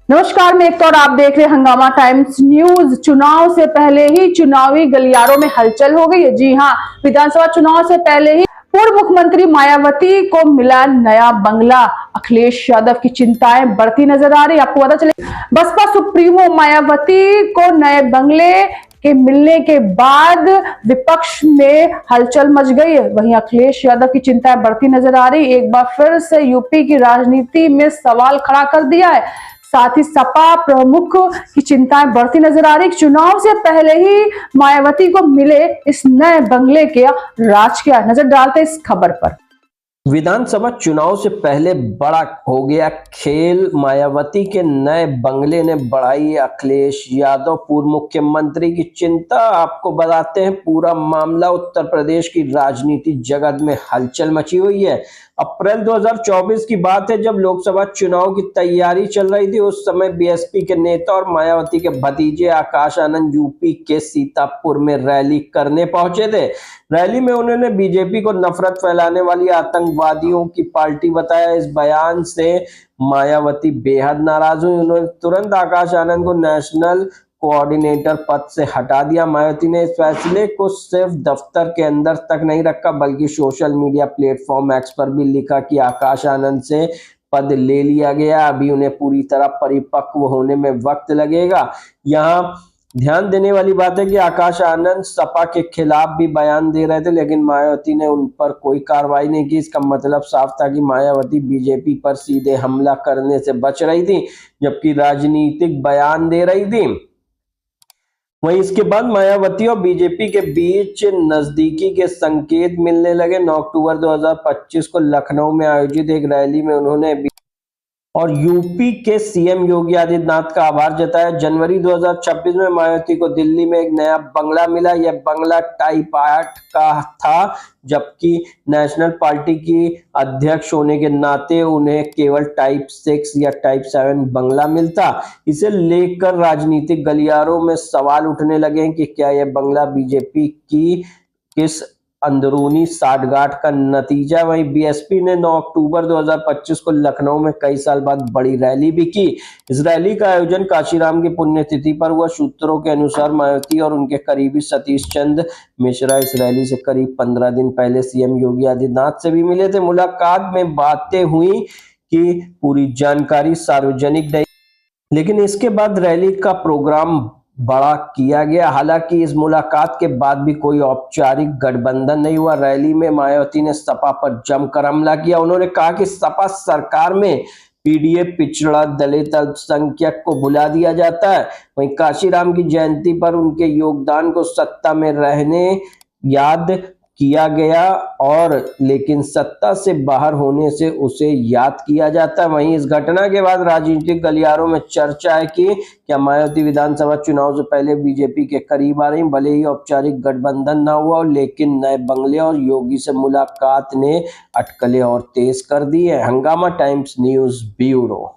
नमस्कार, मैं एक और आप देख रहे हैं हंगामा टाइम्स न्यूज। चुनाव से पहले ही चुनावी गलियारों में हलचल हो गई है। जी हां, विधानसभा चुनाव से पहले ही पूर्व मुख्यमंत्री मायावती को मिला नया बंगला। अखिलेश यादव की चिंताएं बढ़ती नजर आ रही। आपको पता चले, बसपा सुप्रीमो मायावती को नए बंगले के मिलने के बाद विपक्ष में हलचल मच गई है। वहीं अखिलेश यादव की चिंताएं बढ़ती नजर आ रही। एक बार फिर से यूपी की राजनीति में सवाल खड़ा कर दिया है। साथ ही सपा प्रमुख की चिंताएं बढ़ती नजर आ रही। चुनाव से पहले ही मायावती को मिले इस नए बंगले के राज क्या, नजर डालते इस खबर पर। विधानसभा चुनाव से पहले बड़ा हो गया खेल। मायावती के नए बंगले ने बढ़ाई अखिलेश यादव पूर्व मुख्यमंत्री की चिंता। आपको बताते हैं पूरा मामला। उत्तर प्रदेश की राजनीति जगत में हलचल मची हुई है। अप्रैल 2024 की बात है, जब लोकसभा चुनाव की तैयारी चल रही थी। उस समय बीएसपी के नेता और मायावती के भतीजे आकाश आनंद यूपी के सीतापुर में रैली करने पहुंचे थे। रैली में उन्होंने बीजेपी को नफरत फैलाने वाली आतंकवादियों की पार्टी बताया। इस बयान से मायावती बेहद नाराज हुई। उन्होंने तुरंत आकाश आनंद को नेशनल कोऑर्डिनेटर पद से हटा दिया। मायावती ने इस फैसले को सिर्फ दफ्तर के अंदर तक नहीं रखा, बल्कि सोशल मीडिया प्लेटफॉर्म एक्स पर भी लिखा कि आकाश आनंद से पद ले लिया गया, अभी उन्हें पूरी तरह परिपक्व होने में वक्त लगेगा। यहाँ ध्यान देने वाली बात है कि आकाश आनंद सपा के खिलाफ भी बयान दे रहे थे, लेकिन मायावती ने उन पर कोई कार्रवाई नहीं की। इसका मतलब साफ था कि मायावती बीजेपी पर सीधे हमला करने से बच रही थी, जबकि राजनीतिक बयान दे रही थी। वहीं इसके बाद मायावती और बीजेपी के बीच नजदीकी के संकेत मिलने लगे। 9 अक्टूबर 2025 को लखनऊ में आयोजित एक रैली में उन्होंने और यूपी के सीएम योगी आदित्यनाथ का आभार जताया। जनवरी 2026 में मायावती को दिल्ली में एक नया बंगला मिला। यह बंगला टाइप 8 का था, जबकि नेशनल पार्टी की अध्यक्ष होने के नाते उन्हें केवल टाइप 6 या टाइप 7 बंगला मिलता। इसे लेकर राजनीतिक गलियारों में सवाल उठने लगे कि क्या यह बंगला बीजेपी की किस अंदरूनी साठगांठ का नतीजा। वहीं बीएसपी ने 9 अक्टूबर 2025 को लखनऊ में कई साल बाद बड़ी रैली भी की। इस रैली का आयोजन काशीराम की पुण्यतिथि पर हुआ। सूत्रों के अनुसार मायावती और उनके करीबी सतीश चंद्र मिश्रा इस रैली से करीब 15 दिन पहले सीएम योगी आदित्यनाथ से भी मिले थे। मुलाकात में बातें हुई कि पूरी जानकारी सार्वजनिक नहीं, लेकिन इसके बाद रैली का प्रोग्राम बड़ा किया गया। हालांकि इस मुलाकात के बाद भी कोई औपचारिक गठबंधन नहीं हुआ। रैली में मायावती ने सपा पर जमकर हमला किया। उन्होंने कहा कि सपा सरकार में पीडीए, पिछड़ा, दलित, अल्पसंख्यक को भुला दिया जाता है। वहीं काशीराम की जयंती पर उनके योगदान को सत्ता में रहने याद किया गया, और लेकिन सत्ता से बाहर होने से उसे याद किया जाता है। वहीं इस घटना के बाद राजनीतिक गलियारों में चर्चा है कि क्या मायावती विधानसभा चुनाव से पहले बीजेपी के करीब आ रही। भले ही औपचारिक गठबंधन ना हुआ, लेकिन नए बंगले और योगी से मुलाकात ने अटकलें और तेज कर दी है। हंगामा टाइम्स न्यूज ब्यूरो।